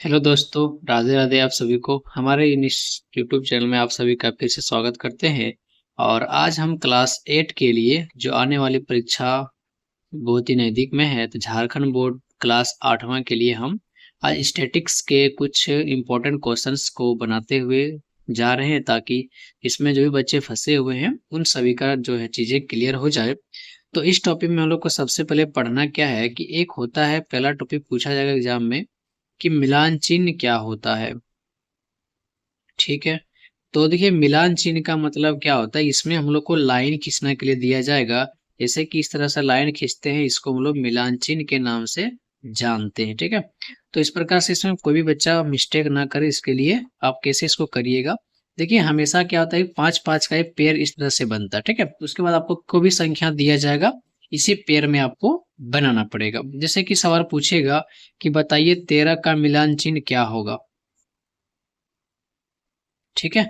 Hello दोस्तों, राधे राधे आप सभी को हमारे इस यूट्यूब चैनल में आप सभी का फिर से स्वागत करते हैं। और आज हम क्लास 8 के लिए जो आने वाली परीक्षा बहुत ही नज़दीक में है, तो झारखंड बोर्ड क्लास 8वां के लिए हम आज स्टैटिक्स के कुछ इम्पोर्टेंट क्वेश्चंस को बनाते हुए जा रहे हैं, ताकि इसमें जो भी बच्चे फंसे हुए हैं उन सभी का जो है चीज़ें क्लियर हो जाए। तो इस टॉपिक में हम लोग को सबसे पहले पढ़ना क्या है कि एक होता है, पहला टॉपिक पूछा जाएगा एग्जाम में कि मिलान चिन्ह क्या होता है। ठीक है, तो देखिए मिलान चिन्ह का मतलब क्या होता है, इसमें हम लोग को लाइन खींचने के लिए दिया जाएगा। जैसे कि इस तरह से लाइन खींचते हैं, इसको हम लोग मिलान चिन्ह के नाम से जानते हैं। ठीक है, तो इस प्रकार से इसमें कोई भी बच्चा मिस्टेक ना करे, इसके लिए आप कैसे इसको करिएगा। देखिए हमेशा क्या होता है, पांच पांच का एक पेयर इस तरह से बनता है। ठीक है, उसके बाद आपको कोई भी संख्या दिया जाएगा, इसी पेयर में आपको बनाना पड़ेगा। जैसे कि सवाल पूछेगा कि बताइए 13 का मिलान चिन्ह क्या होगा। ठीक है,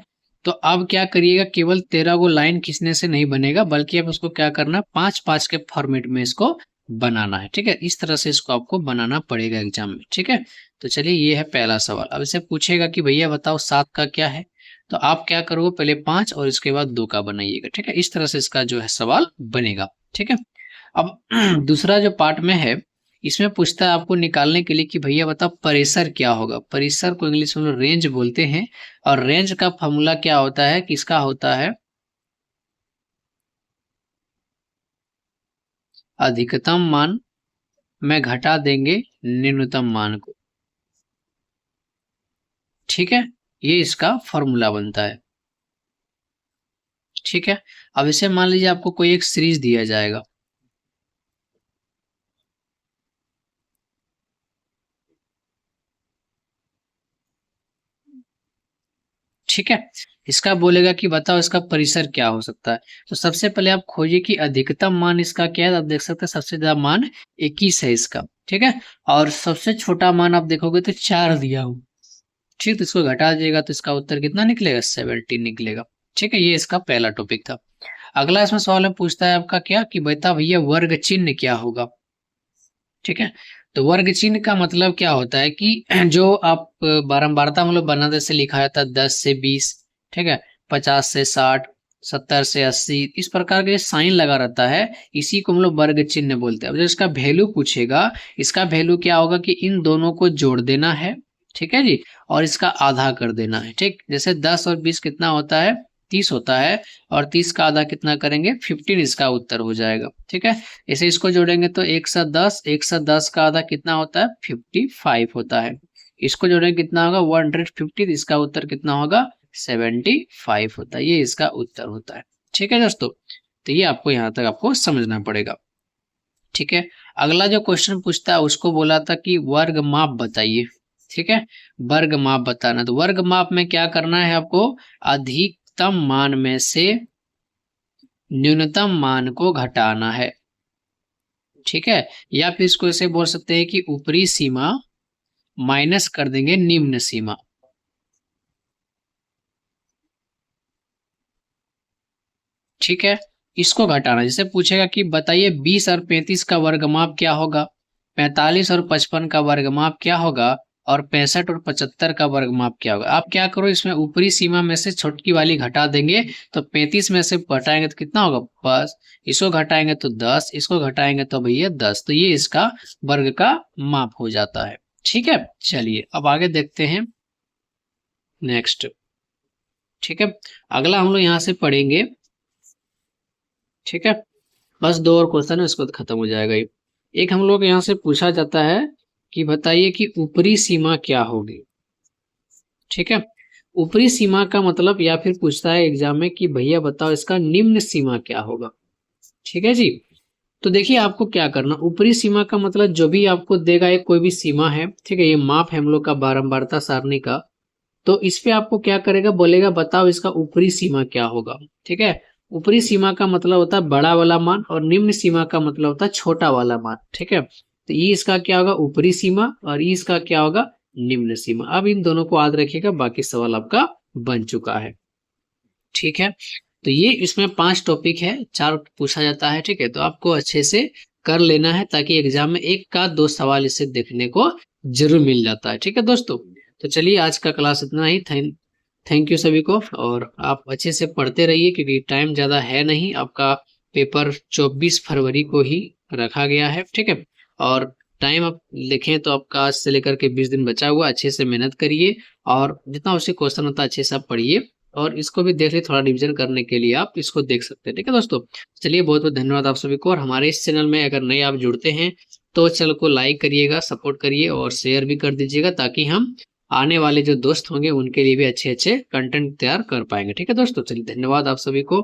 तो अब क्या करिएगा, केवल 13 को लाइन खींचने से नहीं बनेगा, बल्कि अब उसको क्या करना है, पांच पांच के फॉर्मेट में इसको बनाना है। ठीक है, इस तरह से इसको आपको बनाना पड़ेगा एग्जाम में। ठीक है, तो चलिए ये है पहला सवाल। अब इसे पूछेगा कि भैया बताओ 7 का क्या है, तो आप क्या करोगे, पहले 5 और इसके बाद 2 का बनाइएगा। ठीक है, इस तरह से इसका जो है सवाल बनेगा। ठीक है, अब दूसरा जो पार्ट में है, इसमें पूछता है आपको निकालने के लिए कि भैया बताओ परिसर क्या होगा। परिसर को इंग्लिश में लोग रेंज बोलते हैं, और रेंज का फॉर्मूला क्या होता है, किसका होता है, अधिकतम मान में घटा देंगे न्यूनतम मान को। ठीक है, ये इसका फॉर्मूला बनता है। ठीक है, अब इसे मान लीजिए आपको कोई एक सीरीज दिया जाएगा। ठीक है, इसका बोलेगा कि बताओ इसका परिसर क्या हो सकता है। तो सबसे पहले आप खोजिए कि अधिकतम मान इसका क्या है। आप देख सकते हैं सबसे ज्यादा मान 21 है इसका। ठीक है, और सबसे छोटा मान आप देखोगे तो 4 दिया हो। ठीक, तो इसको घटा दीजिएगा तो इसका उत्तर कितना निकलेगा, 17 निकलेगा। ठीक है, ये इसका पहला टॉपिक था। अगला इसमें सवाल में पूछता है आपका क्या कि बता भैया वर्ग चिन्ह क्या होगा। ठीक है, तो वर्ग चिन्ह का मतलब क्या होता है कि जो आप बारंबारता मतलब बनाते से लिखा जाता है 10 से 20। ठीक है, 50 से 60, 70 से 80, इस प्रकार के साइन लगा रहता है, इसी को हम लोग वर्ग चिन्ह बोलते हैं। अब जो इसका वैल्यू पूछेगा, इसका वैल्यू क्या होगा कि इन दोनों को जोड़ देना है। ठीक है जी, और इसका आधा कर देना है। ठीक, जैसे 10 और 20 कितना होता है, 30 होता है, और 30 का आधा कितना करेंगे, 15, इसका उत्तर हो जाएगा। ठीक है, इसे इसको जोड़ेंगे तो 110, 110 का आधा कितना होता है, 55 होता है। इसको जोड़ेंगे कितना होगा, 150, इसका उत्तर कितना होगा, 75 होता है। ये इसका उत्तर होता है। ठीक है दोस्तों, तो ये आपको यहाँ तक आपको समझना पड़ेगा। ठीक है, अगला जो क्वेश्चन पूछता है उसको बोला था कि वर्ग माप बताइए। ठीक है, वर्ग माप बताना। तो वर्ग माप में क्या करना है आपको, अधिकतम मान में से न्यूनतम मान को घटाना है। ठीक है, या फिर इसको ऐसे बोल सकते हैं कि ऊपरी सीमा माइनस कर देंगे निम्न सीमा। ठीक है, इसको घटाना। जैसे पूछेगा कि बताइए 20 और 35 का वर्गमाप क्या होगा, 45 और 55 का वर्गमाप क्या होगा, और 65 और 75 का वर्गमाप क्या होगा। आप क्या करो, इसमें ऊपरी सीमा में से छोटकी वाली घटा देंगे, तो 35 में से घटाएंगे तो कितना होगा, बस। इसको घटाएंगे तो 10, इसको घटाएंगे तो भैया 10। तो ये इसका वर्ग का माप हो जाता है। ठीक है, चलिए अब आगे देखते हैं नेक्स्ट। ठीक है, अगला हम लोग यहाँ से पढ़ेंगे। ठीक है, बस 2 और क्वेश्चन है, उसके बाद खत्म हो जाएगा ये। एक हम लोग यहाँ से पूछा जाता है कि बताइए कि ऊपरी सीमा क्या होगी। ठीक है, ऊपरी सीमा का मतलब, या फिर पूछता है एग्जाम में कि भैया बताओ इसका निम्न सीमा क्या होगा। ठीक है जी, तो देखिए आपको क्या करना, ऊपरी सीमा का मतलब जो भी आपको देगा, एक कोई भी सीमा है। ठीक है, ये माप है हम लोग का बारंबारता सारणी का। तो इस पे आपको क्या करेगा, बोलेगा बताओ इसका ऊपरी सीमा क्या होगा। ठीक है, ऊपरी सीमा का मतलब होता है बड़ा वाला मान, और निम्न सीमा का मतलब होता है छोटा वाला मान। ठीक है, तो ये इसका क्या होगा, ऊपरी सीमा, और ये इसका क्या होगा, निम्न सीमा। अब इन दोनों को याद रखिएगा, बाकी सवाल आपका बन चुका है। ठीक है, तो ये इसमें 5 टॉपिक है, 4 पूछा जाता है। ठीक है, तो आपको अच्छे से कर लेना है, ताकि एग्जाम में एक का दो सवाल इससे देखने को जरूर मिल जाता है। ठीक है दोस्तों, तो चलिए आज का क्लास इतना ही। थैंक यू सभी को, और आप अच्छे से पढ़ते रहिए क्योंकि टाइम ज़्यादा है नहीं। आपका पेपर 24 फरवरी को ही रखा गया है। ठीक है, और टाइम आप लिखें तो आपका आज से लेकर के 20 दिन बचा हुआ। अच्छे से मेहनत करिए और जितना उससे क्वेश्चन होता है अच्छे से आप पढ़िए, और इसको भी देख लीजिए, थोड़ा रिविजन करने के लिए आप इसको देख सकते हैं। ठीक है दोस्तों, चलिए बहुत बहुत धन्यवाद आप सभी को। और हमारे इस चैनल में अगर नए आप जुड़ते हैं तो चैनल को लाइक करिएगा, सपोर्ट करिए और शेयर भी कर दीजिएगा, ताकि हम आने वाले जो दोस्त होंगे उनके लिए भी अच्छे अच्छे कंटेंट तैयार कर पाएंगे। ठीक है दोस्तों, चलिए धन्यवाद आप सभी को।